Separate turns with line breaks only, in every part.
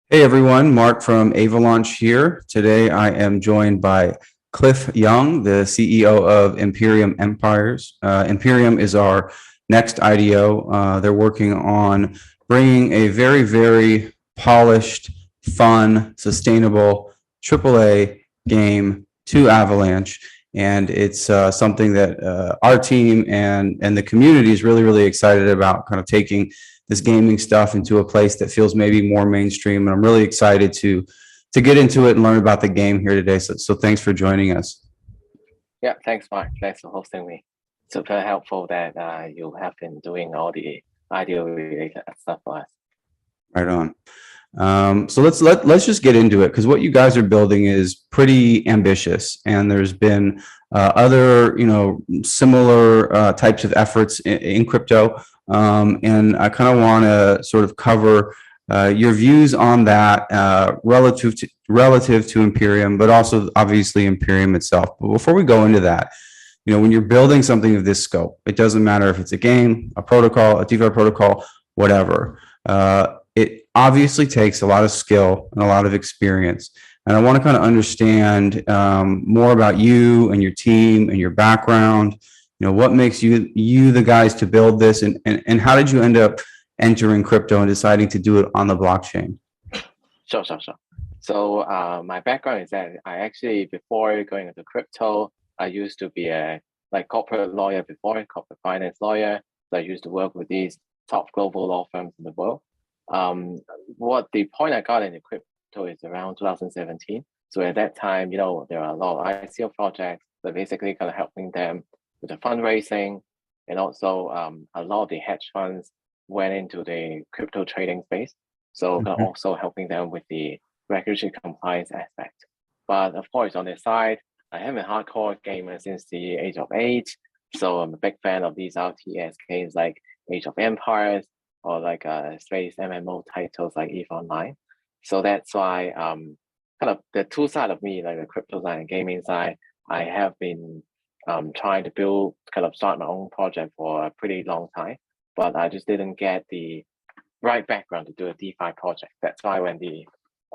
Hey everyone, Mark from Avalaunch here. Today I am joined by Cliff Young, the CEO of Imperium Empires. Imperium is our next IDO. They're working on bringing a very, very polished, fun, sustainable AAA game to Avalanche. And it's something that our team and the community is really, really excited about, kind of taking this gaming stuff into a place that feels maybe more mainstream. And I'm really excited to get into it and learn about the game here today. So thanks for joining us.
Yeah, thanks, Mark. Thanks for hosting me. Super helpful that you have been doing all the IDO related stuff for us.
Right on. So let's just get into it, because what you guys are building is pretty ambitious, and there's been other similar types of efforts in crypto, and I kind of want to sort of cover your views on that relative to Imperium, but also obviously Imperium itself. But before we go into that, when you're building something of this scope, it doesn't matter if it's a game, a protocol, a DeFi protocol, whatever. It obviously takes a lot of skill and a lot of experience. And I want to kind of understand more about you and your team and your background. What makes you the guys to build this, and how did you end up entering crypto and deciding to do it on the blockchain?
Sure. So my background is that I actually, before going into crypto, I used to be a corporate lawyer before, corporate finance lawyer. So I used to work with these top global law firms in the world. What the point I got into crypto is around 2017. So at that time, there are a lot of ICO projects that basically kind of helping them with the fundraising, and also a lot of the hedge funds went into the crypto trading space. So kind of also helping them with the regulatory compliance aspect. But of course, on the side, I am a hardcore gamer since the age of 8. So I'm a big fan of these RTS games like Age of Empires, or like space MMO titles like EVE Online. So that's why kind of the two sides of me, like the crypto side and gaming side, I have been trying to start my own project for a pretty long time, but I just didn't get the right background to do a DeFi project. That's why when the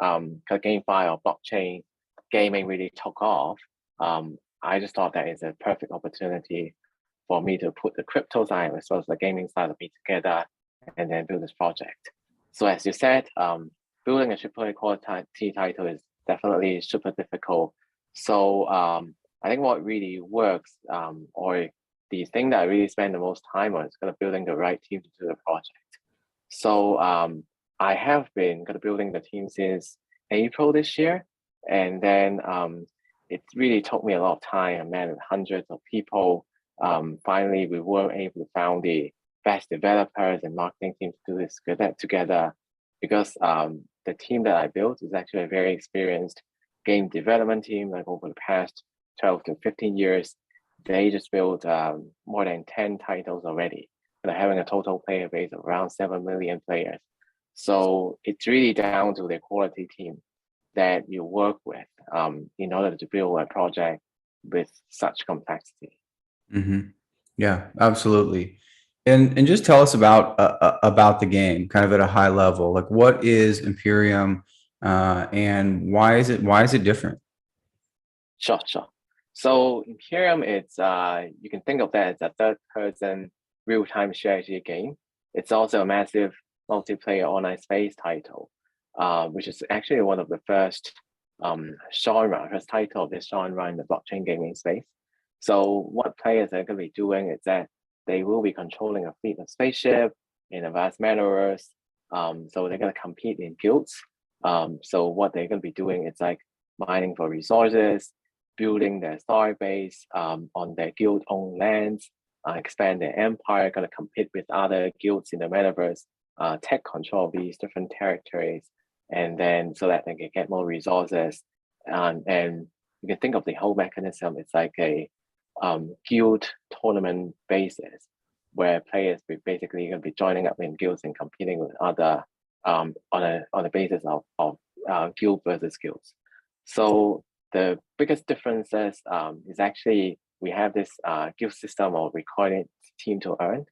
GameFi or blockchain gaming really took off, I just thought that is a perfect opportunity for me to put the crypto side as well as the gaming side of me together and then build this project. So as you said, building a AAA quality title is definitely super difficult. So I think what really works, or the thing that I really spend the most time on, is kind of building the right team to do the project. So I have been kind of building the team since April this year, and then it really took me a lot of time. I met with hundreds of people. Finally, we were able to found the best developers and marketing team to do this together, because the team that I built is actually a very experienced game development team. Like over the past 12 to 15 years, they just built more than 10 titles already, and having a total player base of around 7 million players. So it's really down to the quality team that you work with in order to build a project with such complexity.
Yeah, absolutely. And just tell us about the game, kind of at a high level. Like, what is Imperium, and why is it different?
Sure. So Imperium, it's you can think of that as a third-person real-time strategy game. It's also a massive multiplayer online space title, which is actually one of the first title of this genre in the blockchain gaming space. So what players are going to be doing is that they will be controlling a fleet of spaceship in a vast metaverse. So they're going to compete in guilds. So what they're going to be doing is like mining for resources, building their star base on their guild-owned lands, expand their empire, going to compete with other guilds in the metaverse, take control of these different territories, and then so that they can get more resources. And you can think of the whole mechanism, it's like a guild tournament basis, where players basically going to be joining up in guilds and competing with other on a basis of guild versus guilds. So the biggest differences is actually we have this guild system, or we call it team to earn,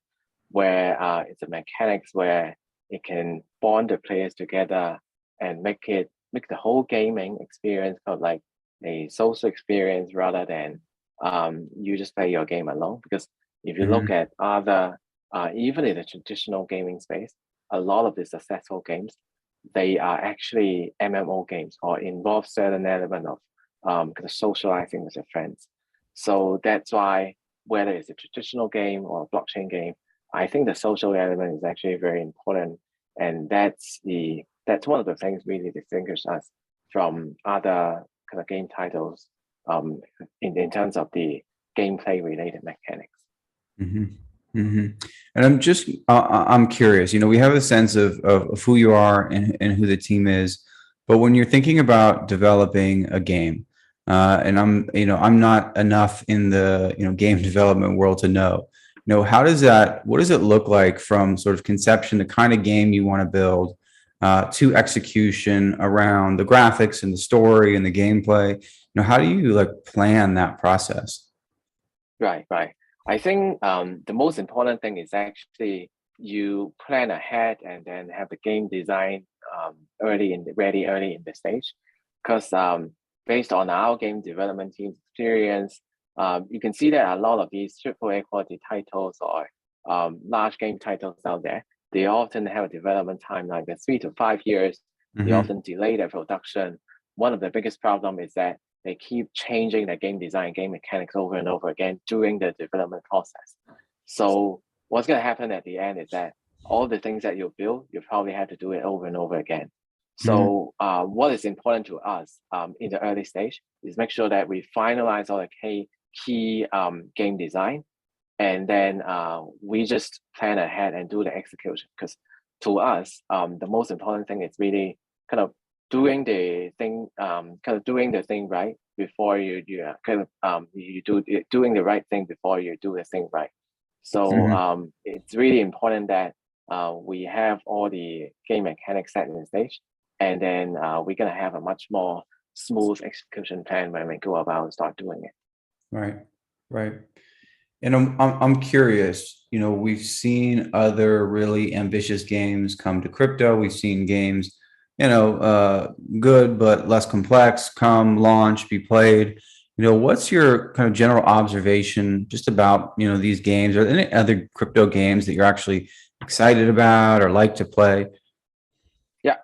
where it's a mechanics where it can bond the players together and make the whole gaming experience kind of like a social experience rather than you just play your game alone. Because if you look at other, even in the traditional gaming space, a lot of the successful games, they are actually MMO games or involve certain element of kind of socializing with your friends. So that's why whether it's a traditional game or a blockchain game, I think the social element is actually very important, and that's one of the things really distinguish us from other kind of game titles in terms of the gameplay related mechanics.
And I'm curious, we have a sense of who you are and who the team is, but when you're thinking about developing a game, and I'm not enough in the, game development world to know, what does it look like from sort of conception, the kind of game you want to build, to execution around the graphics and the story and the gameplay? How do you like plan that process?
Right. I think the most important thing is actually you plan ahead and then have the game design early in the stage, because based on our game development team's experience, you can see that a lot of these AAA quality titles or large game titles out there, they often have a development time like 3 to 5 years. They often delay their production. One of the biggest problem is that they keep changing the game design, game mechanics over and over again during the development process. So what's going to happen at the end is that all the things that you build, you probably have to do it over and over again. So what is important to us in the early stage is make sure that we finalize all the key game design, and then we just plan ahead and do the execution. Because to us, the most important thing is really kind of doing the thing right before you doing the right thing before you do the thing right. So it's really important that we have all the game mechanics set in the stage, and then we're gonna have a much more smooth execution plan when we go about start doing it.
Right. And I'm curious, we've seen other really ambitious games come to crypto. We've seen games, good but less complex come launch, be played. What's your kind of general observation just about, these games? Are there any other crypto games that you're actually excited about or like to play?
Yeah.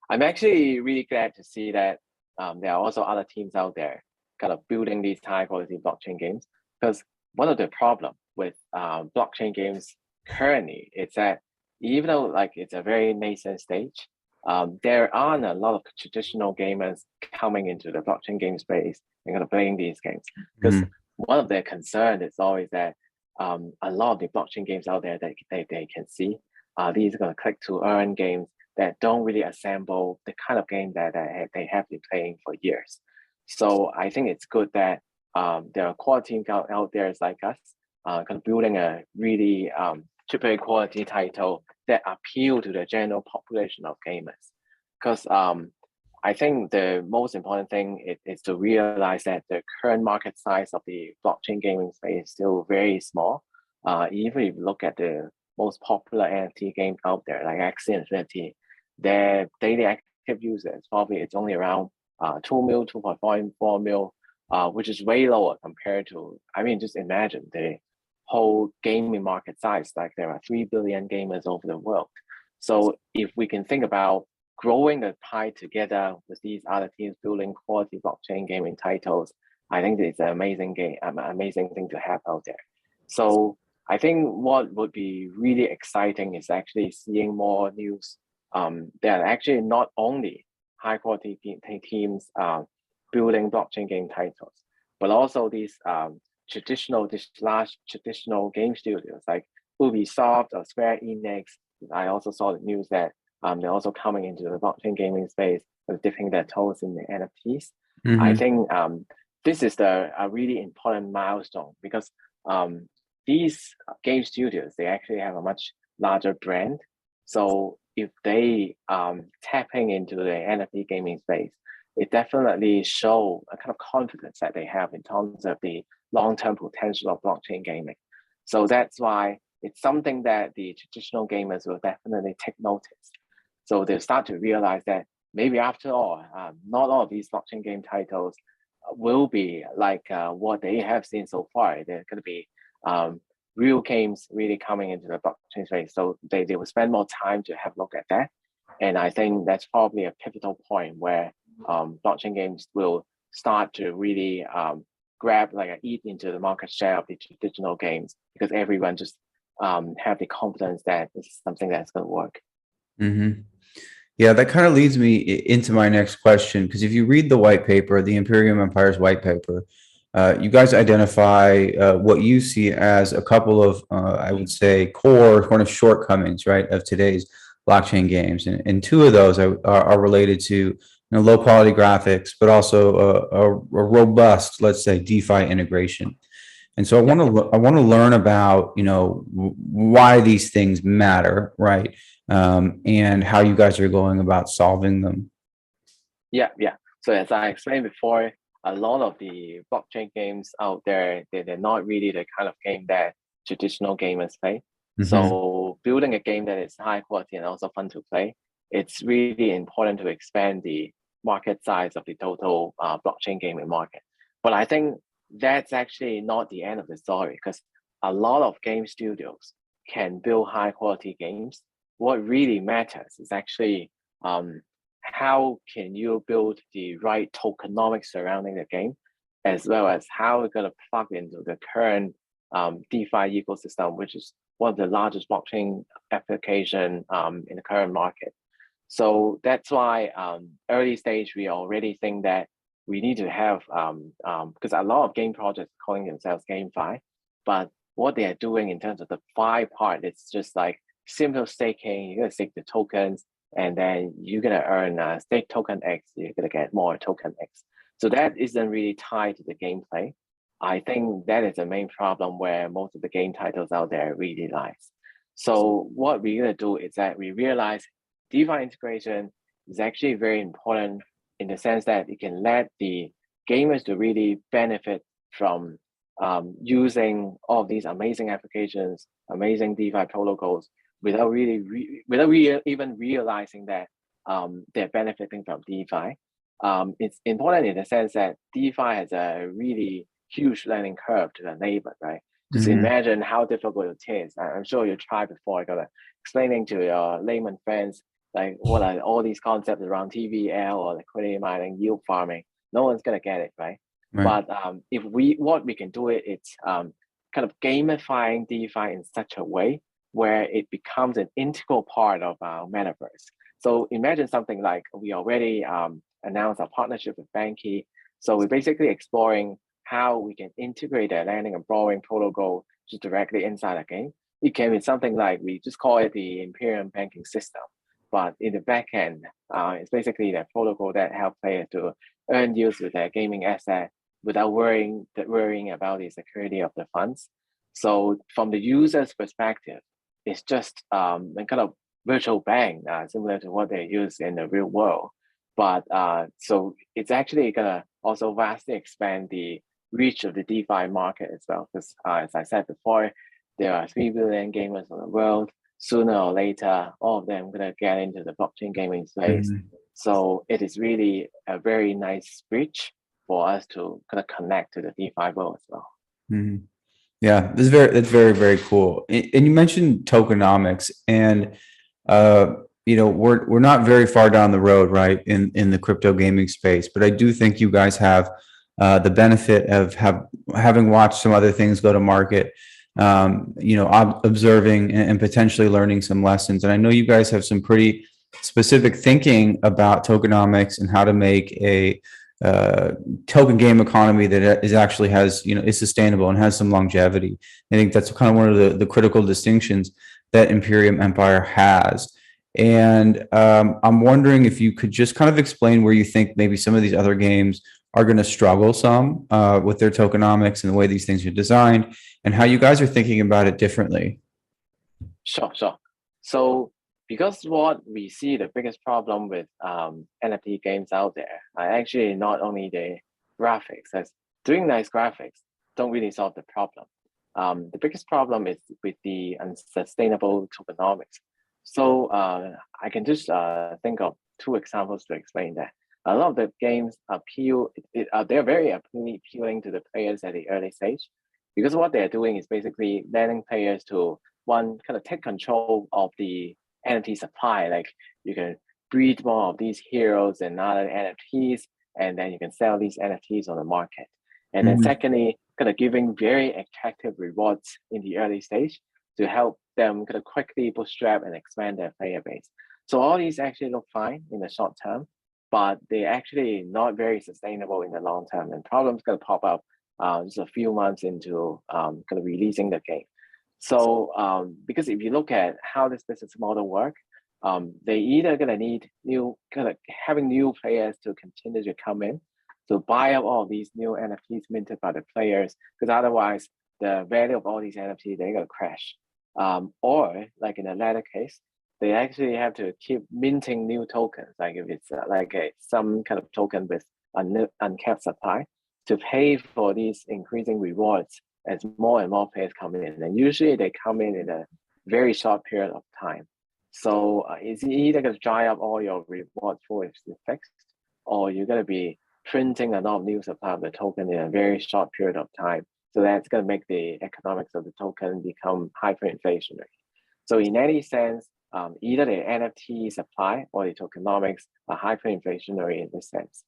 I'm actually really glad to see that there are also other teams out there kind of building these high quality blockchain games, because one of the problem with blockchain games currently is that even though like it's a very nascent stage, there aren't a lot of traditional gamers coming into the blockchain game space and kind of playing these games. Because one of their concerns is always that a lot of the blockchain games out there that they can see these are going to click to earn games that don't really assemble the kind of game that they have been playing for years. So I think it's good that there are quality teams out there like us, kind of building a really AAA quality title that appeal to the general population of gamers. Because I think the most important thing is to realize that the current market size of the blockchain gaming space is still very small. Even if you look at the most popular NFT game out there, like Axie Infinity, their daily active users probably it's only around 2 mil, 2.4 mil, which is way lower compared to, just imagine the whole gaming market size, like there are 3 billion gamers over the world. So if we can think about growing the pie together with these other teams building quality blockchain gaming titles, I think it's an amazing thing to have out there. So I think what would be really exciting is actually seeing more news that are actually not only high quality teams building blockchain game titles, but also these large traditional game studios like Ubisoft or Square Enix. I also saw the news that they're also coming into the blockchain gaming space and dipping their toes in the NFTs. I think this is a really important milestone, because these game studios, they actually have a much larger brand. So if they tapping into the NFT gaming space, it definitely show a kind of confidence that they have in terms of the long-term potential of blockchain gaming. So that's why it's something that the traditional gamers will definitely take notice. So they'll start to realize that maybe after all, not all of these blockchain game titles will be like what they have seen so far. They're going to be real games really coming into the blockchain space. So they will spend more time to have a look at that. And I think that's probably a pivotal point where blockchain games will start to really grab, like eat into the market share of the traditional games, because everyone just have the confidence that this is something that's going to work.
Mm-hmm. Yeah, that kind of leads me into my next question, because if you read the white paper, the Imperium Empires white paper, you guys identify what you see as a couple of, I would say, core kind of shortcomings, right, of today's blockchain games, and two of those are related to low quality graphics, but also a robust, let's say, DeFi integration. And so I want to learn about why these things matter, right? And how you guys are going about solving them.
Yeah. So as I explained before, a lot of the blockchain games out there, they're not really the kind of game that traditional gamers play.
Mm-hmm.
So building a game that is high quality and also fun to play, it's really important to expand the market size of the total blockchain gaming market. But I think that's actually not the end of the story, because a lot of game studios can build high quality games. What really matters is actually how can you build the right tokenomics surrounding the game, as well as how we're going to plug into the current DeFi ecosystem, which is one of the largest blockchain application in the current market. So that's why early stage, we already think that we need to have, because a lot of game projects calling themselves GameFi, but what they are doing in terms of the Fi part, it's just like simple staking. You're going to stake the tokens, and then you're going to earn stake token X, you're going to get more token X. So that isn't really tied to the gameplay. I think that is the main problem where most of the game titles out there really lies. So what we're going to do is that we realize DeFi integration is actually very important in the sense that it can let the gamers to really benefit from using all of these amazing applications, amazing DeFi protocols, without even realizing that they're benefiting from DeFi. It's important in the sense that DeFi has a really huge learning curve to enable, right? Just imagine how difficult it is. I'm sure you tried before, explaining to your layman friends like what are all these concepts around TVL or liquidity mining, yield farming. No one's gonna get it, right? But if what we can do it's kind of gamifying DeFi in such a way where it becomes an integral part of our metaverse. So imagine something like we already announced our partnership with Banky. So we're basically exploring how we can integrate their lending and borrowing protocol just directly inside a game. It can be something like, we just call it the Imperium banking system. But in the back end, it's basically the protocol that helps players to earn yields with their gaming asset without worrying about the security of the funds. So from the user's perspective, it's just a kind of virtual bank, similar to what they use in the real world. But so it's actually gonna also vastly expand the reach of the DeFi market as well. Because as I said before, there are 3 billion gamers in the world. Sooner or later, all of them gonna get into the blockchain gaming space. So it is really a very nice bridge for us to kind of connect to the DeFi world as well.
Yeah, that's very, very cool. And you mentioned tokenomics, and we're not very far down the road, right, in the crypto gaming space. But I do think you guys have the benefit of having watched some other things go to market, observing and potentially learning some lessons. And I know you guys have some pretty specific thinking about tokenomics and how to make a token game economy that is sustainable and has some longevity. I think that's kind of one of the critical distinctions that Imperium Empire has. And I'm wondering if you could just kind of explain where you think maybe some of these other games are going to struggle some with their tokenomics and the way these things are designed, and how you guys are thinking about it differently.
Sure. So because what we see the biggest problem with NFT games out there are actually not only the graphics, as doing nice graphics don't really solve the problem. The biggest problem is with the unsustainable tokenomics. So I can just think of two examples to explain that. A lot of the games they're very appealing to the players at the early stage, because what they're doing is basically letting players to one kind of take control of the NFT supply. Like you can breed more of these heroes and other NFTs, and then you can sell these NFTs on the market. And then secondly, kind of giving very attractive rewards in the early stage to help them kind of quickly bootstrap and expand their player base. So all these actually look fine in the short term, but they're actually not very sustainable in the long term. And problems going to pop up just a few months into kind of releasing the game. So because if you look at how this business model works, they either going to need having new players to continue to come in to buy up all these new NFTs minted by the players, because otherwise the value of all these NFTs, they're going to crash. Or like in the latter case, they actually have to keep minting new tokens, like if it's some kind of token with uncapped supply, to pay for these increasing rewards as more and more players come in. And usually they come in a very short period of time. So it's either going to dry up all your reward pool if it's fixed, or you're going to be printing a lot of new supply of the token in a very short period of time. So that's going to make the economics of the token become hyperinflationary. So in any sense, either the NFT supply or the tokenomics are hyperinflationary in this sense.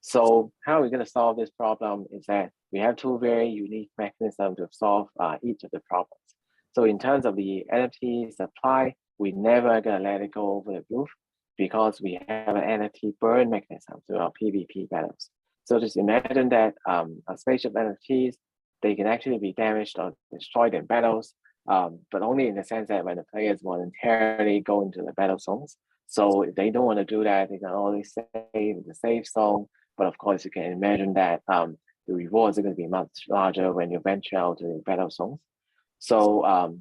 So how we're going to solve this problem is that we have two very unique mechanisms to solve each of the problems. So in terms of the NFT supply, we're never going to let it go over the roof, because we have an NFT burn mechanism to our PvP battles. So just imagine that a spaceship NFTs, they can actually be damaged or destroyed in battles, but only in the sense that when the players voluntarily go into the battle zones. So if they don't want to do that, they can always save in the safe zone. But of course, you can imagine that the rewards are going to be much larger when you venture out to the battle zones. So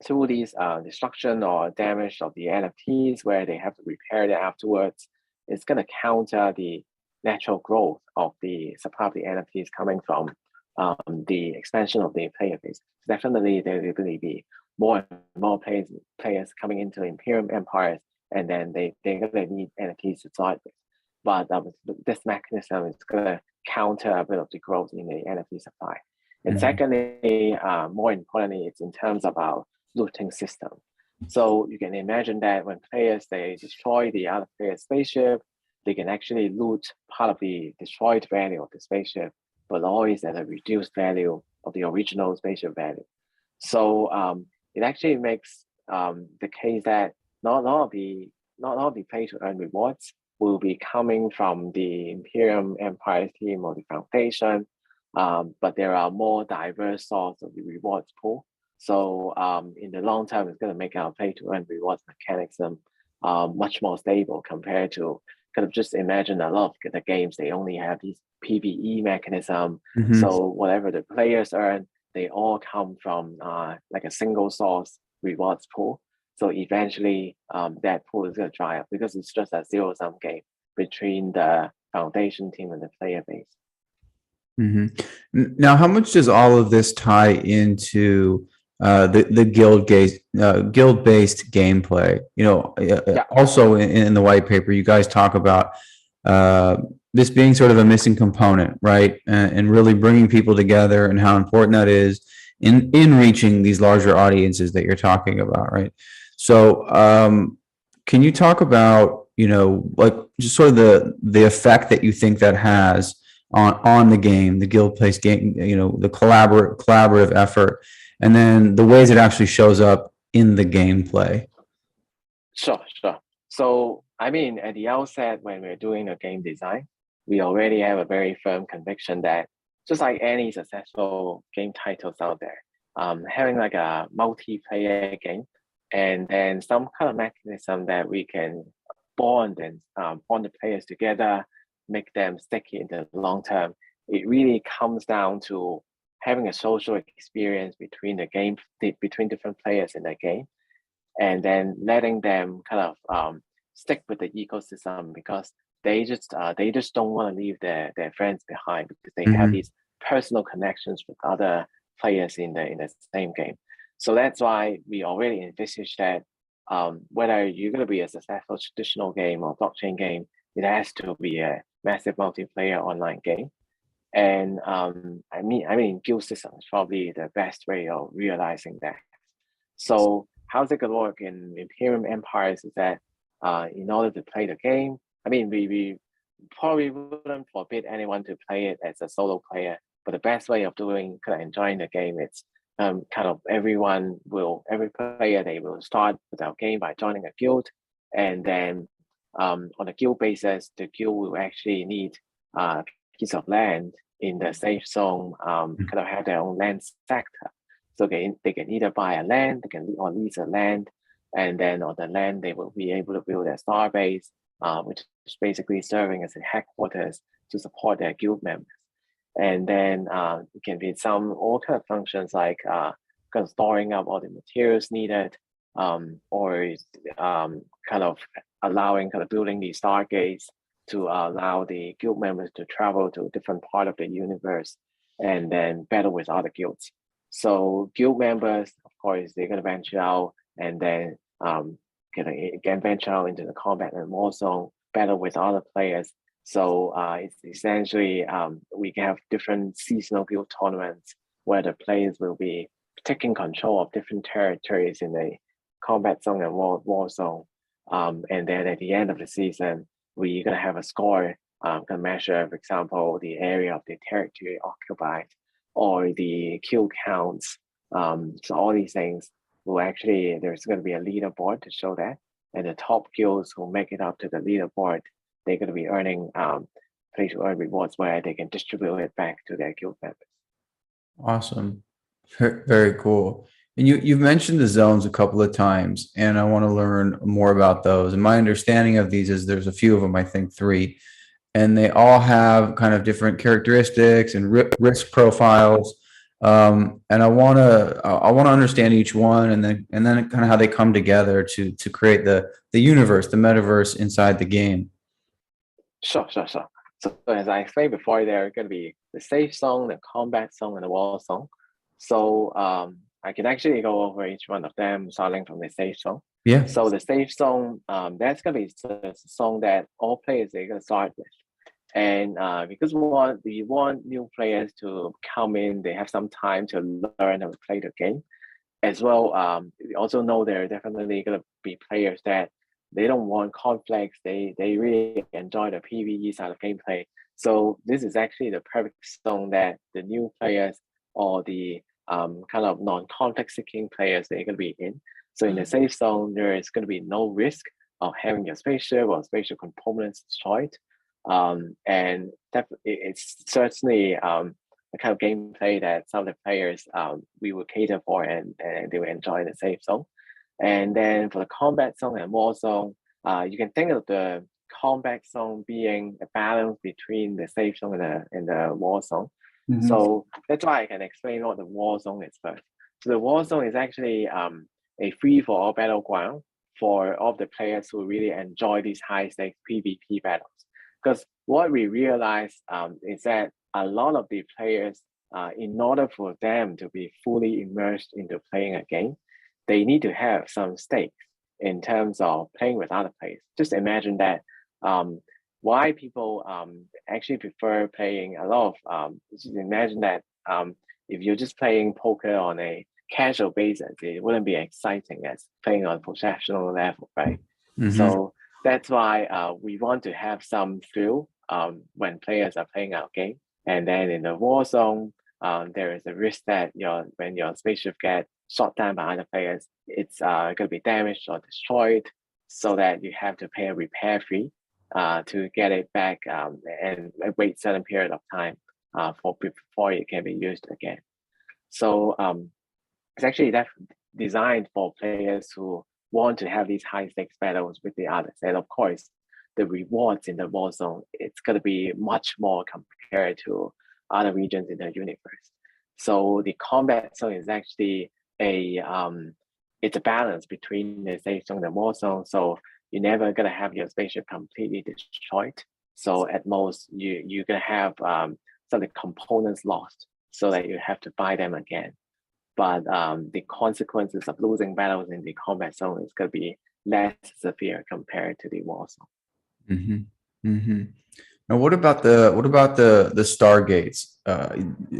through these destruction or damage of the NFTs, where they have to repair it afterwards, it's going to counter the natural growth of the supply of the NFTs coming from the expansion of the player base. Definitely, there will be more and more players coming into Imperium Empires, and then they're going to need NFTs to start with. But this mechanism is going to counter a bit of the growth in the NFT supply. And secondly, more importantly, it's in terms of our looting system. So you can imagine that when players, they destroy the other player's spaceship, they can actually loot part of the destroyed value of the spaceship, but always at a reduced value of the original spaceship value. So it actually makes the case that not all of the play to earn rewards will be coming from the Imperium Empires team or the Foundation, but there are more diverse sources of the rewards pool. So in the long term, it's going to make our play to earn rewards mechanism much more stable compared to kind of just imagine a lot of the games, they only have these PvE mechanism. So whatever the players earn, they all come from like a single source rewards pool. So eventually that pool is going to dry up, because it's just a zero-sum game between the Foundation team and the player base.
Now, how much does all of this tie into the guild-based gameplay? You know, also in the white paper, you guys talk about this being sort of a missing component, right? And really bringing people together, and how important that is in reaching these larger audiences that you're talking about, right? So can you talk about, you know, like just sort of the effect that you think that has on the game, the guild-based game, you know, the collaborative effort, and then the ways it actually shows up in the gameplay?
Sure. So, I mean, at the outset, when we're doing a game design, we already have a very firm conviction that just like any successful game titles out there, having like a multiplayer game, and then some kind of mechanism that we can bond the players together, make them sticky in the long term, it really comes down to having a social experience between between different players in the game, and then letting them kind of stick with the ecosystem, because they just don't want to leave their friends behind, because they have these personal connections with other players in the same game. So that's why we already envisage that whether you're going to be a successful traditional game or blockchain game, it has to be a massive multiplayer online game. And I mean, guild system is probably the best way of realizing that. So how's it gonna work in Imperium Empires is that in order to play the game, I mean, we probably wouldn't forbid anyone to play it as a solo player, but the best way of doing kind of enjoying the game is kind of every player, they will start with our game by joining a guild, and then on a guild basis, the guild will actually need a piece of land in the safe zone, kind of have their own land sector. So they can either buy a land, they can or lease a land, and then on the land they will be able to build a star base, which is basically serving as a headquarters to support their guild members. And then it can be all kind of functions like kind of storing up all the materials needed, or kind of allowing kind of building these stargates to allow the guild members to travel to a different part of the universe and then battle with other guilds. So guild members, of course, they're gonna venture out and then can venture out into the combat and war zone, battle with other players. So it's essentially we can have different seasonal guild tournaments where the players will be taking control of different territories in the combat zone and war zone. And then at the end of the season, we're gonna have a score, can measure, for example, the area of the territory occupied or the kill counts. So all these things will actually, there's going to be a leaderboard to show that. And the top guilds who make it up to the leaderboard, they're going to be earning play to earn rewards where they can distribute it back to their guild members.
Awesome. Very cool. And you've mentioned the zones a couple of times, and I want to learn more about those. And my understanding of these is there's a few of them, I think 3, and they all have kind of different characteristics and risk profiles. And I want to understand each one, and then kind of how they come together to create the universe, the metaverse inside the game.
Sure. So as I explained before, there are going to be the safe zone, the combat zone, and the war zone. So I can actually go over each one of them, starting from the safe zone.
Yeah.
So the safe zone, that's going to be the zone that all players are going to start with. And because we want new players to come in, they have some time to learn how to play the game. As well, we also know there are definitely going to be players that they don't want conflicts. They really enjoy the PvE side of gameplay. So this is actually the perfect zone that the new players or the kind of non-conflict seeking players, they're going to be in. So in the safe zone, there is going to be no risk of having your spaceship or spatial components destroyed. And it's certainly the kind of gameplay that some of the players we will cater for, and they will enjoy the safe zone. And then for the combat zone and war zone, you can think of the combat zone being a balance between the safe zone and the war zone. Mm-hmm. So that's why I can explain what the war zone is first. So the war zone is actually a free-for-all battleground for all the players who really enjoy these high-stakes PvP battles. Because what we realize is that a lot of the players, in order for them to be fully immersed into playing a game, they need to have some stakes in terms of playing with other players. Just imagine that why people actually prefer playing a lot of, just imagine that if you're just playing poker on a casual basis, it wouldn't be exciting as playing on a professional level, right? Mm-hmm. So that's why we want to have some thrill when players are playing our game. And then in the war zone, there is a risk that when your spaceship gets shot down by other players, it's going to be damaged or destroyed, so that you have to pay a repair fee to get it back and wait a certain period of time before it can be used again. So it's actually designed for players who want to have these high stakes battles with the others. And of course, the rewards in the war zone, it's going to be much more compared to other regions in the universe. So the combat zone is actually it's a balance between the safe zone and the war zone. So you're never going to have your spaceship completely destroyed. So at most, you're going to have some of the components lost, so that you have to buy them again. but the consequences of losing battles in the combat zone is going to be less severe compared to the war zone.
Now, what about the stargates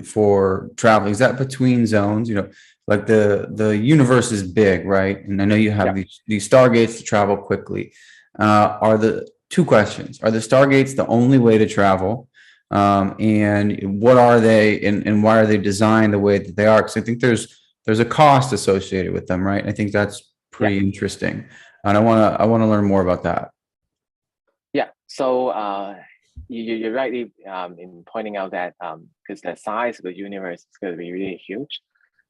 for traveling? Is that between zones? You know, like the universe is big, right? And I know you have these stargates to travel quickly. Are the two questions? Are the stargates the only way to travel? And what are they, and why are they designed the way that they are? Because I think there's a cost associated with them, right? I think that's pretty interesting, and I want to learn more about that.
Yeah. So you're right in pointing out that because the size of the universe is going to be really huge.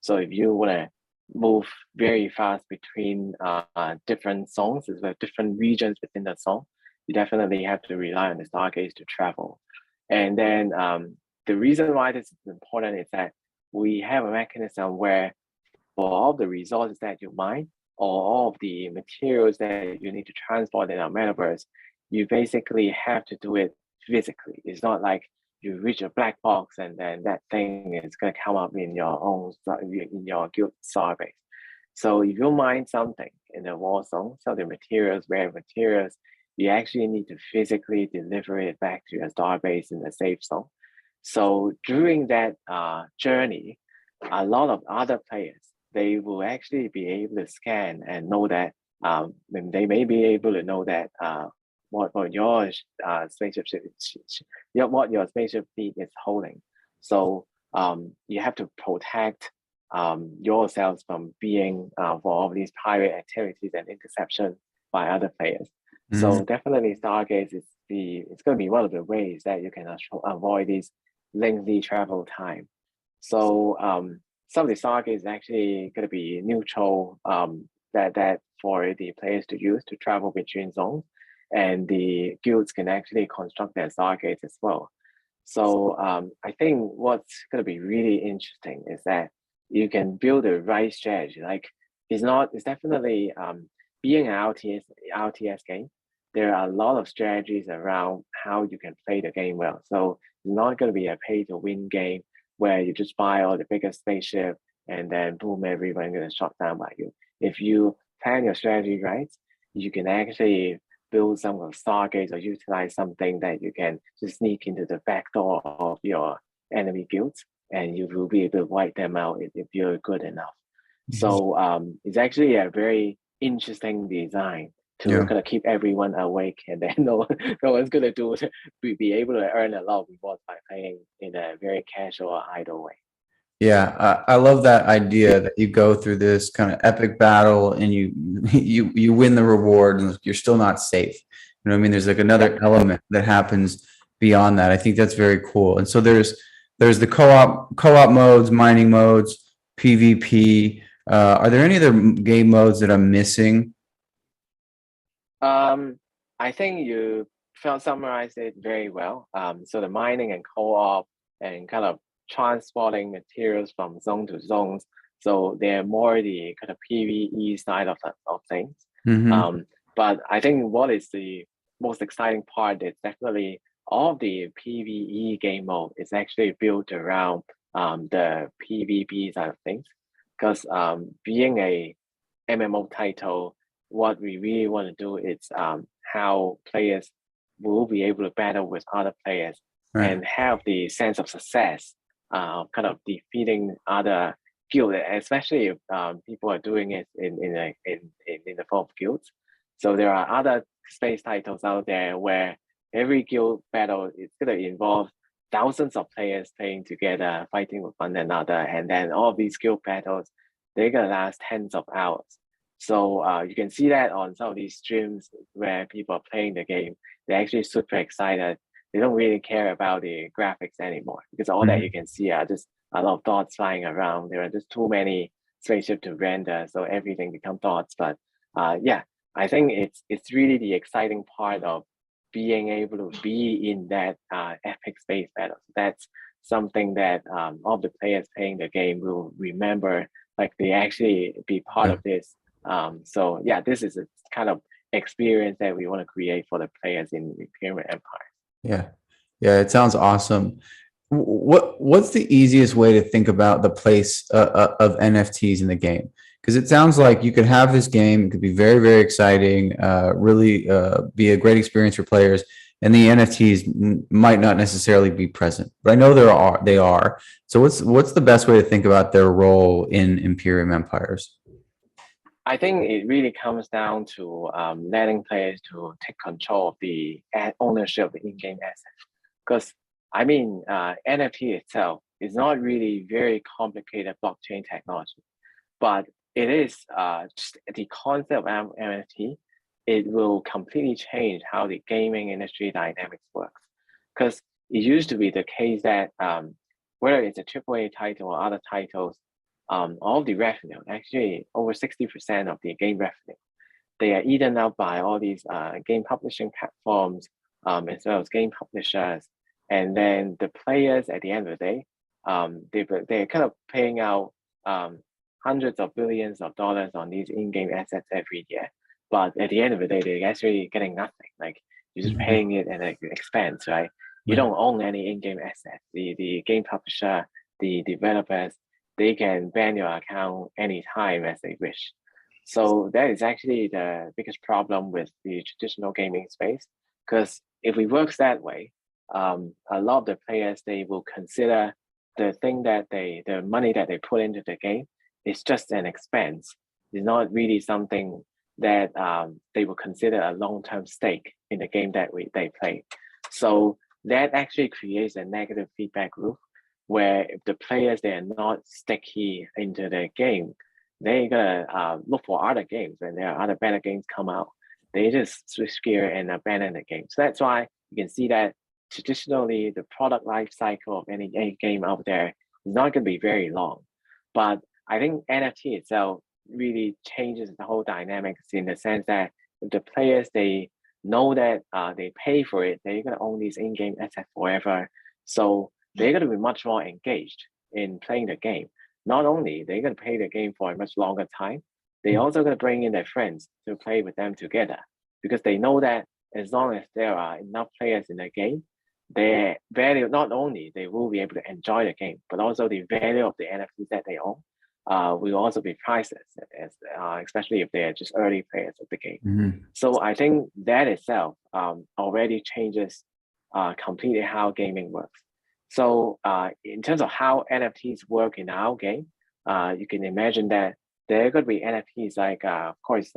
So if you want to move very fast between different zones, different regions within the zone, you definitely have to rely on the stargates to travel. And then the reason why this is important is that we have a mechanism where for all the resources that you mine or all of the materials that you need to transport in our metaverse, you basically have to do it physically. It's not like you reach a black box and then that thing is going to come up in your own in your guild starbase. So if you mine something in the war zone, some of the materials, rare materials, you actually need to physically deliver it back to your starbase in the safe zone. So during that journey, a lot of other players, they will actually be able to scan and know that they may be able to know that what your spaceship what your spaceship fleet is holding. So you have to protect yourselves from being for all these pirate activities and interception by other players. So definitely Stargaze is it's going to be one of the ways that you can avoid this lengthy travel time. So some of the Stargaze is actually going to be neutral that for the players to use to travel between zones, and the guilds can actually construct their Stargates as well. So I think what's going to be really interesting is that you can build the right strategy. Like it's definitely being an RTS game. There are a lot of strategies around how you can play the game well. So it's not going to be a pay to win game where you just buy all the biggest spaceship and then boom, everyone gonna shut down by you. If you plan your strategy right, you can actually build some of Stargates or utilize something that you can just sneak into the back door of your enemy guilds, and you will be able to wipe them out if you're good enough. So it's actually a very interesting design to kind of keep everyone awake, and then no one's gonna be able to earn a lot of rewards by playing in a very casual or idle way.
Yeah, I love that idea that you go through this kind of epic battle and you win the reward and you're still not safe. You know what I mean? There's like another element that happens beyond that. I think that's very cool. And so there's the co-op modes, mining modes, PvP. Are there any other game modes that I'm missing?
I think you summarized it very well. So the mining and co-op and kind of transporting materials from zone to zones. So they're more the kind of PvE side of things. But I think what is the most exciting part is definitely all of the PvE game mode is actually built around the PvP side of things. Because being a MMO title, what we really want to do is how players will be able to battle with other players and have the sense of success, kind of defeating other guilds, especially if people are doing it in the form of guilds. So there are other space titles out there where every guild battle is going to involve thousands of players playing together, fighting with one another, and then all of these guild battles, they're going to last tens of hours. So you can see that on some of these streams where people are playing the game. They're actually super excited. They don't really care about the graphics anymore because all that you can see are just a lot of dots flying around. There are just too many spaceships to render, so everything becomes dots. But yeah, I think it's really the exciting part of being able to be in that epic space battle. That's something that all the players playing the game will remember, like they actually be part of this. So yeah, this is a kind of experience that we want to create for the players in Imperium Empires.
Yeah, it sounds awesome. What's the easiest way to think about the place of NFTs in the game? Because it sounds like you could have this game, it could be very, very exciting, really be a great experience for players, and the NFTs might not necessarily be present. But I know they are. So what's the best way to think about their role in Imperium Empires?
I think it really comes down to letting players to take control of the ownership of the in-game assets. Because I mean, NFT itself is not really very complicated blockchain technology, but it is just the concept of NFT. It will completely change how the gaming industry dynamics works. Because it used to be the case that whether it's a AAA title or other titles, all the revenue, actually over 60% of the game revenue, they are eaten up by all these game publishing platforms, as well as game publishers. And then the players at the end of the day, they're kind of paying out hundreds of billions of dollars on these in-game assets every year. But at the end of the day, they're actually getting nothing. Like you're just
Mhm.
paying it at an expense, right? You
Right.
don't own any in-game assets. The game publisher, the developers, they can ban your account anytime as they wish. So that is actually the biggest problem with the traditional gaming space. Because if it works that way, a lot of the players they will consider the money that they put into the game is just an expense. It's not really something that they will consider a long-term stake in the game that they play. So that actually creates a negative feedback loop where if the players they are not sticky into the game, they're gonna look for other games when there are other better games come out. They just switch gear and abandon the game. So that's why you can see that traditionally the product life cycle of any game out there is not going to be very long. But I think NFT itself really changes the whole dynamics in the sense that if the players they know that they pay for it, they're going to own these in-game assets forever. So they're going to be much more engaged in playing the game. Not only they're going to play the game for a much longer time, they also going to bring in their friends to play with them together because they know that as long as there are enough players in the game, their value not only they will be able to enjoy the game, but also the value of the NFTs that they own will also be priceless, as especially if they are just early players of the game.
Mhm.
So I think that itself already changes completely how gaming works. So in terms of how NFTs work in our game, you can imagine that there are going to be NFTs like, of course,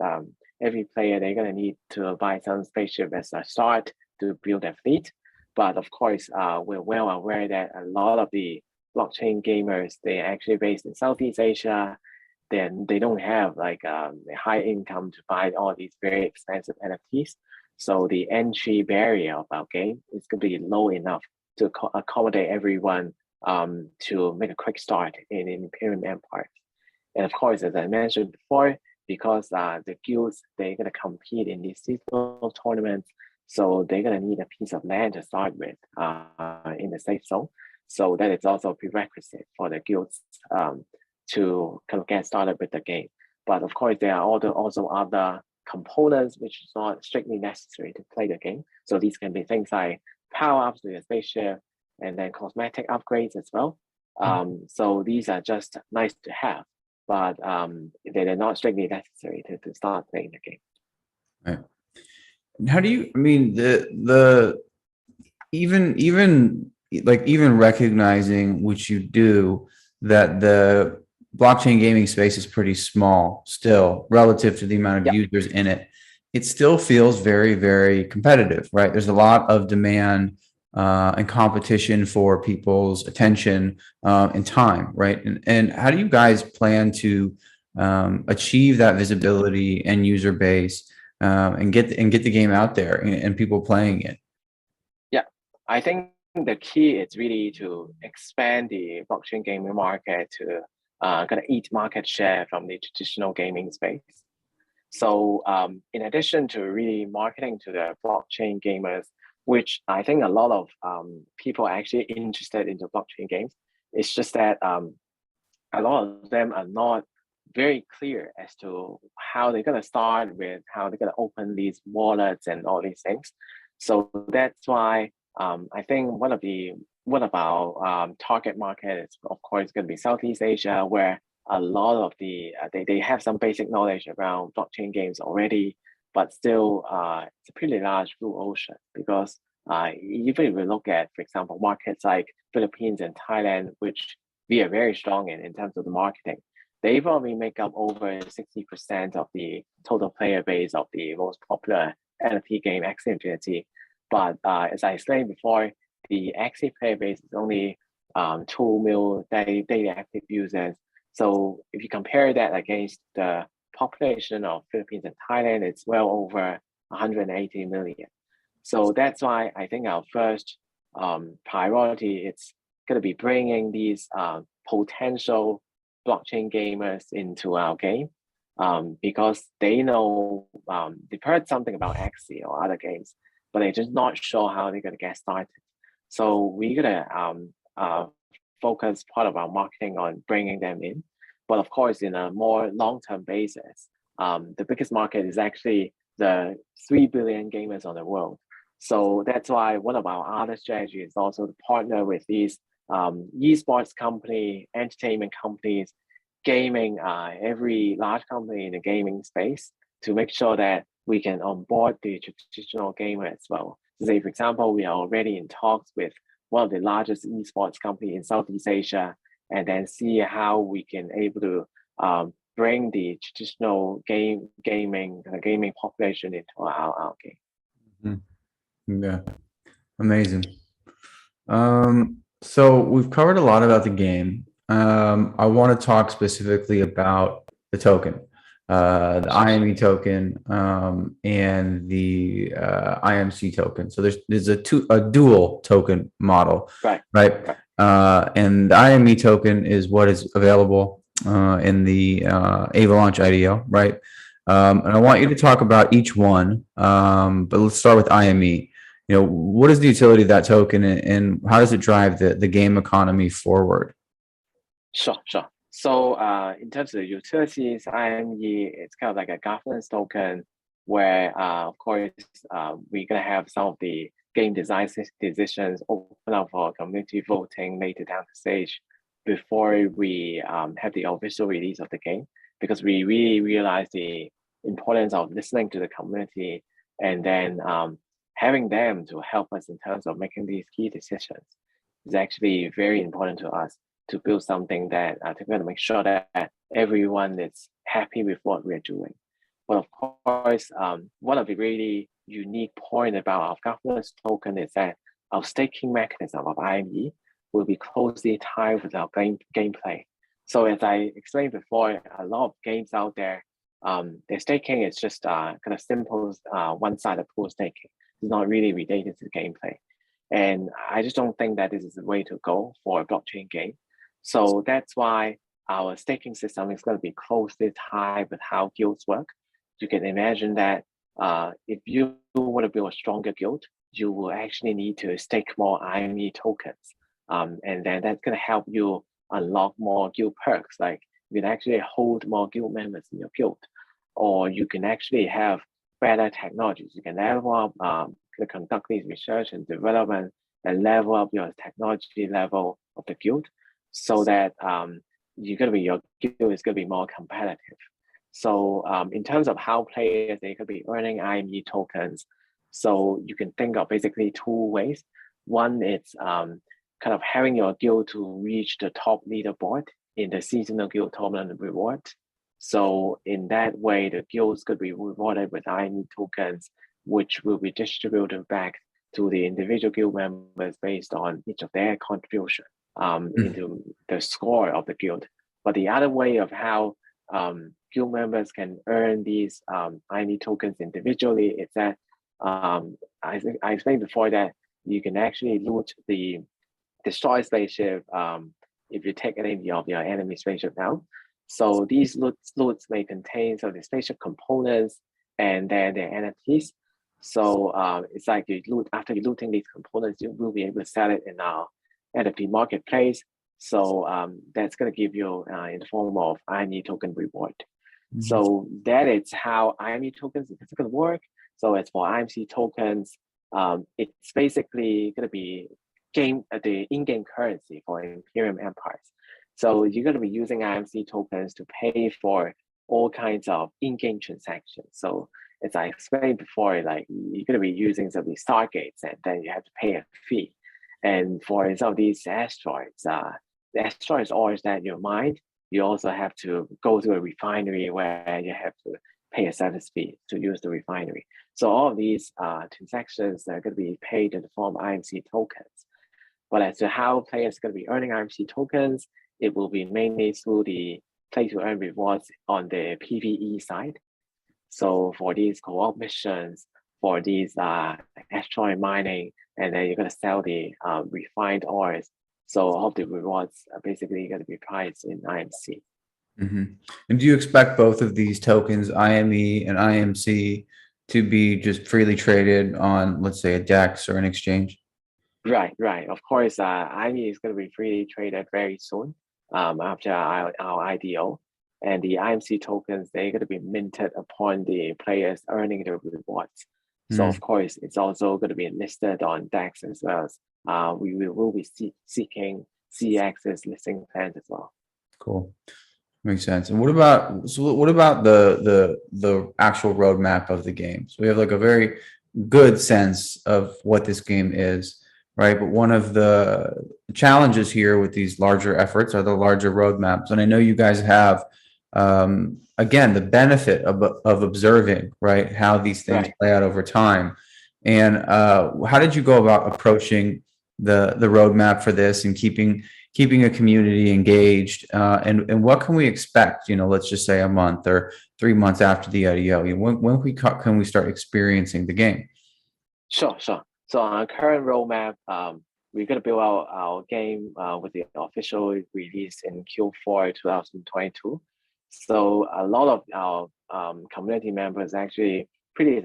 every player they're going to need to buy some spaceship as a start to build their fleet. But of course, we're well aware that a lot of the blockchain gamers they're actually based in Southeast Asia. Then they don't have like a high income to buy all these very expensive NFTs. So the entry barrier of our game is going to be low enough to accommodate everyone to make a quick start in Imperium Empires. And of course, as I mentioned before, because the guilds they're gonna compete in these seasonal tournaments, so they're gonna need a piece of land to start with in the safe zone. So that is also a prerequisite for the guilds to kind of get started with the game. But of course, there are also other components which is not strictly necessary to play the game. So these can be things like power ups to your spaceship and then cosmetic upgrades as well. So these are just nice to have, but they're not strictly necessary to start playing the game.
Right. And how do you, I mean, the even like even recognizing which you do that the blockchain gaming space is pretty small still relative to the amount of
Yeah,
users in it, it still feels very, very competitive, right? There's a lot of demand and competition for people's attention and time, right? And how do you guys plan to achieve that visibility and user base and get the game out there and people playing it?
yeah. I think the key is really to expand the blockchain gaming market to kind of eat market share from the traditional gaming space. So in addition to really marketing to the blockchain gamers, which I think a lot of people are actually interested into blockchain games, it's just that a lot of them are not very clear as to how they're going to start with, how they're going to open these wallets and all these things. So that's why I think one of the one of our target market is, of course, going to be Southeast Asia, where a lot of they have some basic knowledge around blockchain games already, but still it's a pretty large blue ocean because even if we look at, for example, markets like Philippines and Thailand, which we are very strong in terms of the marketing, they probably make up over 60% of the total player base of the most popular NFT game, Axie Infinity. But as I explained before, the Axie player base is only 2 million daily active users. So if you compare that against the population of Philippines and Thailand, it's well over 180 million. So that's why I think our first priority is going to be bringing these potential blockchain gamers into our game because they know they've heard something about Axie or other games, but they're just not sure how they're going to get started. So we're going to focus part of our marketing on bringing them in. But of course, in a more long-term basis, the biggest market is actually the 3 billion gamers on the world. So that's why one of our other strategies is also to partner with these esports company, entertainment companies, gaming, every large company in the gaming space to make sure that we can onboard the traditional gamer as well. So say, for example, we are already in talks with one of the largest esports company in Southeast Asia, and then see how we can able to bring the traditional gaming population into our game.
Mm-hmm. Yeah, amazing. So we've covered a lot about the game. I want to talk specifically about the token, the IME token, and the IMC token. So there's a dual token model,
right?
And the IME token is what is available in the Avalaunch IDO, right? And I want you to talk about each one, but let's start with IME. What is the utility of that token, and how does it drive the game economy forward?
Sure. So in terms of the utilities, IME, it's kind of like a governance token where, of course, we're going to have some of the game design decisions open up for community voting later down the stage before we have the official release of the game, because we really realize the importance of listening to the community and then having them to help us in terms of making these key decisions is actually very important to us to build something that to kind of make sure that everyone is happy with what we're doing. But of course, one of the really unique point about our governance token is that our staking mechanism of IME will be closely tied with our gameplay. So as I explained before, a lot of games out there, their staking is just kind of simple one-sided pool staking. It's not really related to the gameplay. And I just don't think that this is the way to go for a blockchain game. So that's why our staking system is going to be closely tied with how guilds work. You can imagine that if you want to build a stronger guild, you will actually need to stake more IME tokens. And then that's going to help you unlock more guild perks. Like you can actually hold more guild members in your guild, or you can actually have better technologies. You can level up, conduct these research and development and level up your technology level of the guild so that your guild is going to be more competitive. So in terms of how players, they could be earning IME tokens. So you can think of basically two ways. One is kind of having your guild to reach the top leaderboard in the seasonal guild tournament reward. So in that way, the guilds could be rewarded with IME tokens, which will be distributed back to the individual guild members based on each of their contribution into the score of the guild. But the other way of how guild members can earn these IME tokens individually is that I explained before that you can actually loot the destroy spaceship if you take any of your enemy spaceship down. So these loots may contain some of the spaceship components and then their NFTs. So it's like after you looting these components, you will be able to sell it in our NFT marketplace. So that's going to give you in the form of IME token reward. Mm-hmm. So that is how IME tokens is going to work. So as for IMC tokens, it's basically going to be the in-game currency for Imperium Empires. So you're going to be using IMC tokens to pay for all kinds of in-game transactions. So as I explained before, like you're going to be using some of these targets, and then you have to pay a fee. And for some of these asteroids, the asteroids ores that you mine, you also have to go to a refinery where you have to pay a service fee to use the refinery. So all of these transactions are going to be paid in the form of IMC tokens. But as to how players are going to be earning IMC tokens, it will be mainly through the play to earn rewards on the PvE side. So for these co-op missions, for these asteroid mining, and then you're going to sell the refined ores. So all of the rewards are basically going to be priced in IMC.
Mm-hmm. And do you expect both of these tokens, IME and IMC, to be just freely traded on, let's say, a DEX or an exchange?
Right. Of course, IME is going to be freely traded very soon after our IDO. And the IMC tokens, they're going to be minted upon the players earning the rewards. So of course, it's also going to be listed on DEX as well as we will be seeking C-access listing plans as well.
Cool. Makes sense. And what about the actual roadmap of the game? So we have like a very good sense of what this game is, right? But one of the challenges here with these larger efforts are the larger roadmaps. And I know you guys have again the benefit of observing, right, how these things play out over time. And how did you go about approaching the roadmap for this and keeping a community engaged, and what can we expect, let's just say a month or 3 months after the IDO? When can we start experiencing the game?
Sure. So on our current roadmap, we're going to build out our game with the official release in Q4 2022. So a lot of our community members actually pretty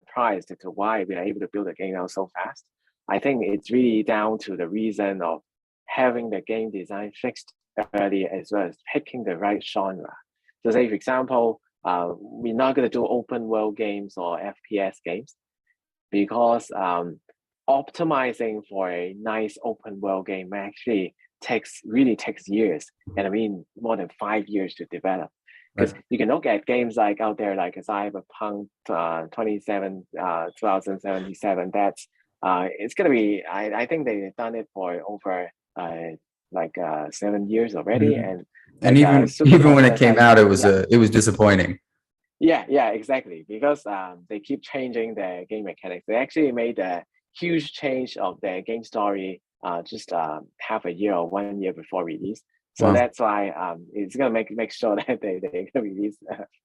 surprised as to why we are able to build the game out so fast. I think it's really down to the reason of having the game design fixed early, as well as picking the right genre. So say, for example, we're not going to do open world games or FPS games because optimizing for a nice open world game actually really takes years. And I mean, more than 5 years to develop. Because you can look at games like out there, like Cyberpunk 2077, that's it's going to be, I think they've done it for over 7 years already. And
even when it came out, it was disappointing.
Yeah, exactly. Because they keep changing their game mechanics. They actually made a huge change of their game story just half a year or 1 year before release. So that's why it's gonna make sure that they're gonna release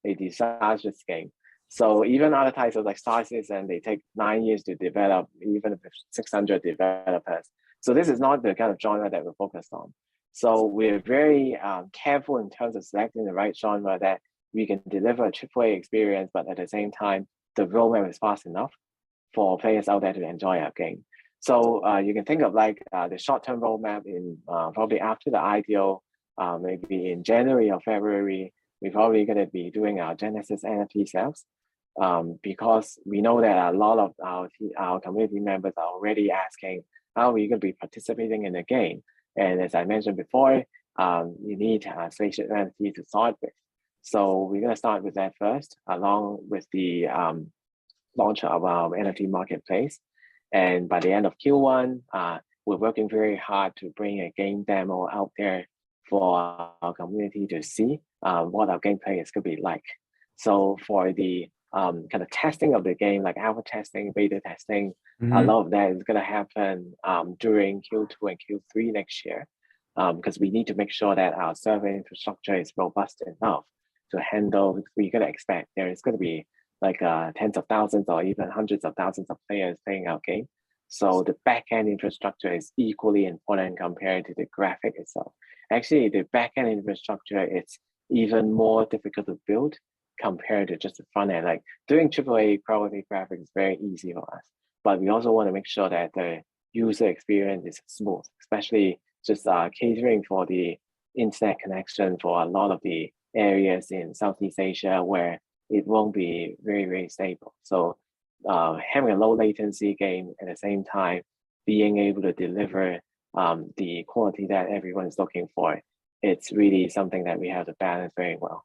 a disastrous game. So even other titles like Star Citizen, they take 9 years to develop, even with 600 developers. So this is not the kind of genre that we're focused on. So we're very careful in terms of selecting the right genre that we can deliver a AAA experience, but at the same time, the roadmap is fast enough for players out there to enjoy our game. So you can think of like the short-term roadmap in probably after the IDO, maybe in January or February, we're probably going to be doing our Genesis NFT sales because we know that a lot of our community members are already asking how are we going to be participating in the game. And as I mentioned before, you need a spaceship NFT to start with. So we're going to start with that first, along with the launch of our NFT marketplace. And by the end of Q1, we're working very hard to bring a game demo out there for our community to see what our gameplay is going to be like. So for the kind of testing of the game, like alpha testing, beta testing, a lot of that is going to happen during Q2 and Q3 next year, because we need to make sure that our server infrastructure is robust enough to handle. We're going to expect there is going to be like tens of thousands or even hundreds of thousands of players playing our game. So the backend infrastructure is equally important compared to the graphic itself. Actually, the backend infrastructure is even more difficult to build compared to just the front end. Like doing AAA quality graphics is very easy for us, but we also want to make sure that the user experience is smooth, especially just catering for the internet connection for a lot of the areas in Southeast Asia where it won't be very, very stable. So having a low latency game at the same time, being able to deliver the quality that everyone is looking for, it's really something that we have to balance very well.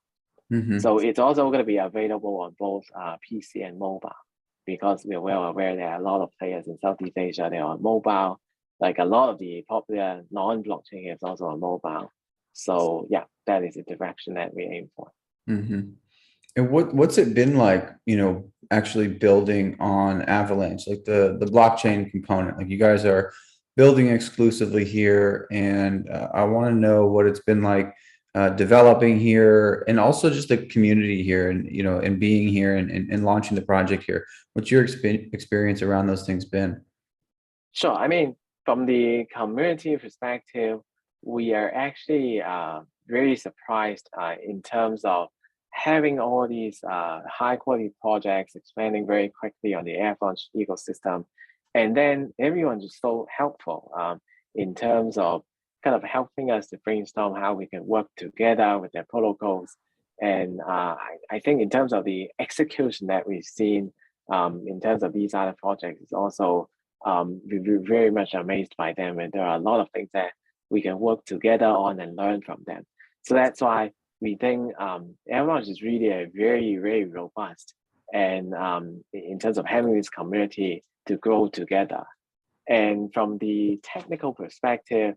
So it's also going to be available on both PC and mobile, because we're well aware that a lot of players in Southeast Asia, they're on mobile. Like a lot of the popular non-blockchain games also on mobile. So yeah, that is the direction that we aim for.
And what's it been like, actually building on Avalanche, like the blockchain component? Like you guys are building exclusively here, and I want to know what it's been like developing here, and also just the community here, and and being here and launching the project here. What's your experience around those things been?
Sure. I mean, from the community perspective, we are actually very surprised in terms of having all these high quality projects expanding very quickly on the Avalanche ecosystem. And then everyone's just so helpful in terms of kind of helping us to brainstorm how we can work together with their protocols. And I think in terms of the execution that we've seen in terms of these other projects, is also we're very much amazed by them. And there are a lot of things that we can work together on and learn from them. So that's why we think Avalanche is really a very, very robust, and in terms of having this community to grow together. And from the technical perspective,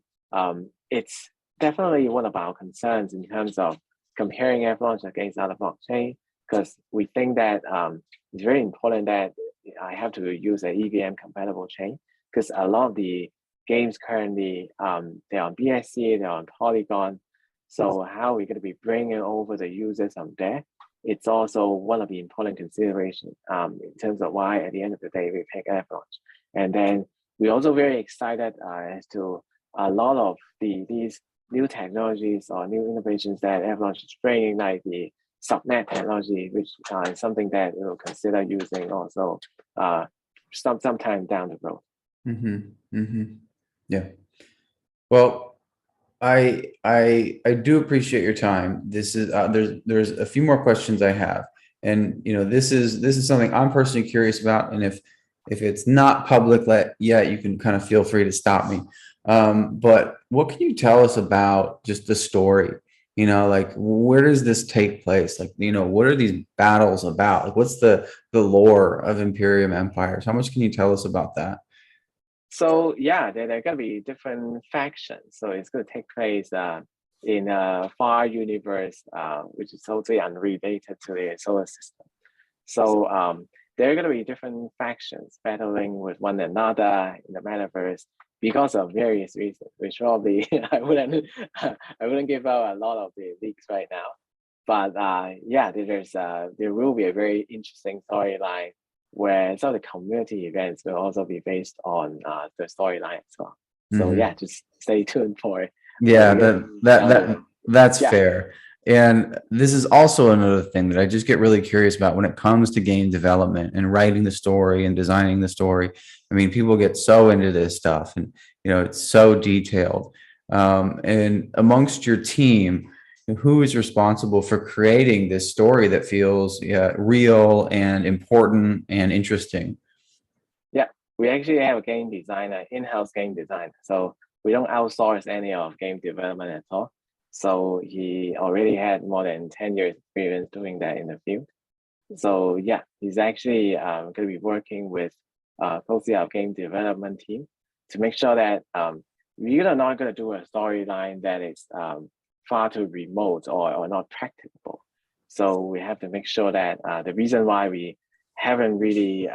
it's definitely one of our concerns in terms of comparing Avalanche against other blockchain, because we think that it's very important that I have to use an EVM compatible chain, because a lot of the games currently they're on BSC, they're on Polygon. So how we're going to be bringing over the users from there, it's also one of the important considerations in terms of why at the end of the day we pick Avalanche. And then we're also very excited as to a lot of these new technologies or new innovations that Avalanche is bringing, like the subnet technology, which is something that we'll consider using also sometime down the road.
Yeah. Well, I do appreciate your time. This is there's a few more questions I have, and this is something I'm personally curious about, and if it's not public yet, you can kind of feel free to stop me. But what can you tell us about just the story? Like where does this take place? Like what are these battles about? Like what's the lore of Imperium Empires? How much can you tell us about that?
So yeah, there are going to be different factions. So it's going to take place in a far universe, which is totally unrelated to the solar system. So there are going to be different factions battling with one another in the metaverse because of various reasons, which probably I wouldn't give out a lot of the leaks right now. But yeah, there will be a very interesting storyline where some of the community events will also be based on the storyline as well. So yeah, just stay tuned for it.
Yeah, that's fair. And this is also another thing that I just get really curious about when it comes to game development and writing the story and designing the story. I mean, people get so into this stuff, and it's so detailed. And amongst your team, who is responsible for creating this story that feels real and important and interesting?
Yeah, we actually have a game designer, in-house game designer. So we don't outsource any of game development at all. So he already had more than 10 years experience doing that in the field. So yeah, he's actually going to be working with closely our game development team to make sure that we are not going to do a storyline that is far too remote or not practicable. So we have to make sure that the reason why we haven't really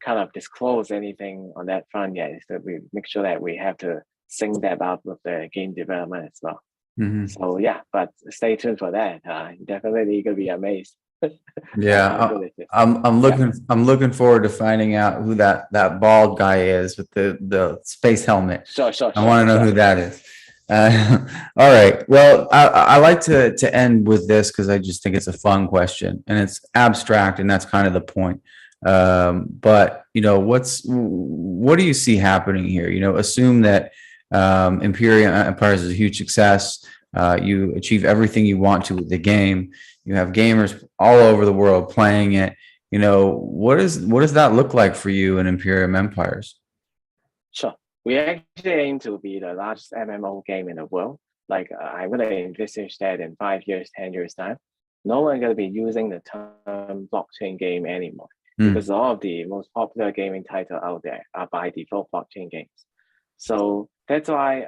kind of disclosed anything on that front yet is that we make sure that we have to sync that up with the game development as well. So yeah, but stay tuned for that. Definitely gonna be amazed.
Yeah, I'm looking forward to finding out who that bald guy is with the space helmet.
Sure.
I want to know who that is. All right. Well, I like to end with this because I just think it's a fun question, and it's abstract, and that's kind of the point. But what do you see happening here? Assume that Imperium Empires is a huge success. You achieve everything you want to with the game. You have gamers all over the world playing it. What does that look like for you in Imperium Empires?
Sure. We actually aim to be the largest MMO game in the world. Like I really envisage that in 5 years, 10 years time, no one gonna be using the term blockchain game anymore because all of the most popular gaming title out there are by default blockchain games. So that's why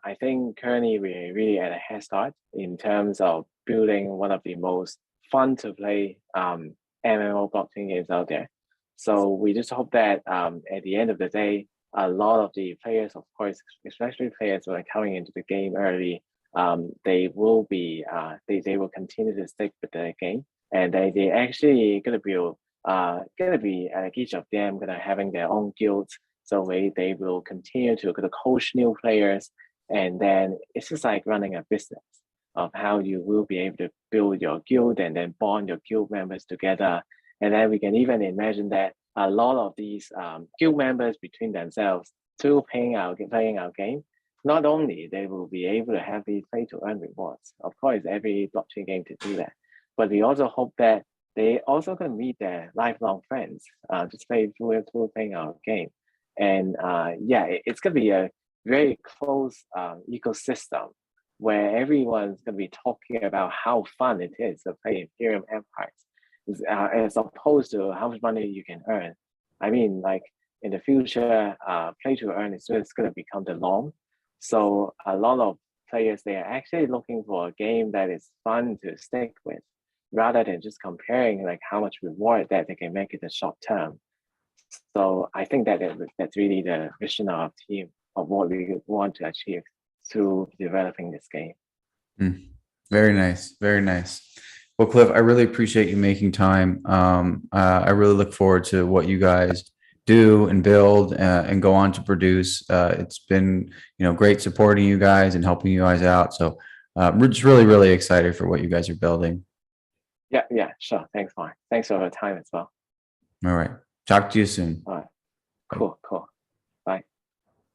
I think currently we're really at a head start in terms of building one of the most fun to play MMO blockchain games out there. So we just hope that at the end of the day, a lot of the players, of course, especially players who are coming into the game early, they will be they will continue to stick with the game, and they actually gonna be like each of them gonna having their own guilds, so they will continue to coach new players, and then it's just like running a business of how you will be able to build your guild and then bond your guild members together, and then we can even imagine that a lot of these guild members between themselves through playing our game, not only they will be able to have these play to earn rewards. Of course, every blockchain game to do that, but we also hope that they also can meet their lifelong friends, just through playing our game. And yeah, it's gonna be a very close ecosystem where everyone's gonna be talking about how fun it is to play Imperium Empires, as opposed to how much money you can earn. I mean, like in the future, play to earn is just gonna become the norm. So a lot of players, they are actually looking for a game that is fun to stick with, rather than just comparing like how much reward that they can make in the short term. So I think that's really the vision of our team of what we want to achieve through developing this game.
Very nice. Very nice. Well, Cliff, I really appreciate you making time. I really look forward to what you guys do and build and go on to produce. It's been, great supporting you guys and helping you guys out. So we're just really, really excited for what you guys are building.
Yeah, sure. Thanks, Mark. Thanks for your time as well.
All right. Talk to you soon.
All right. Cool.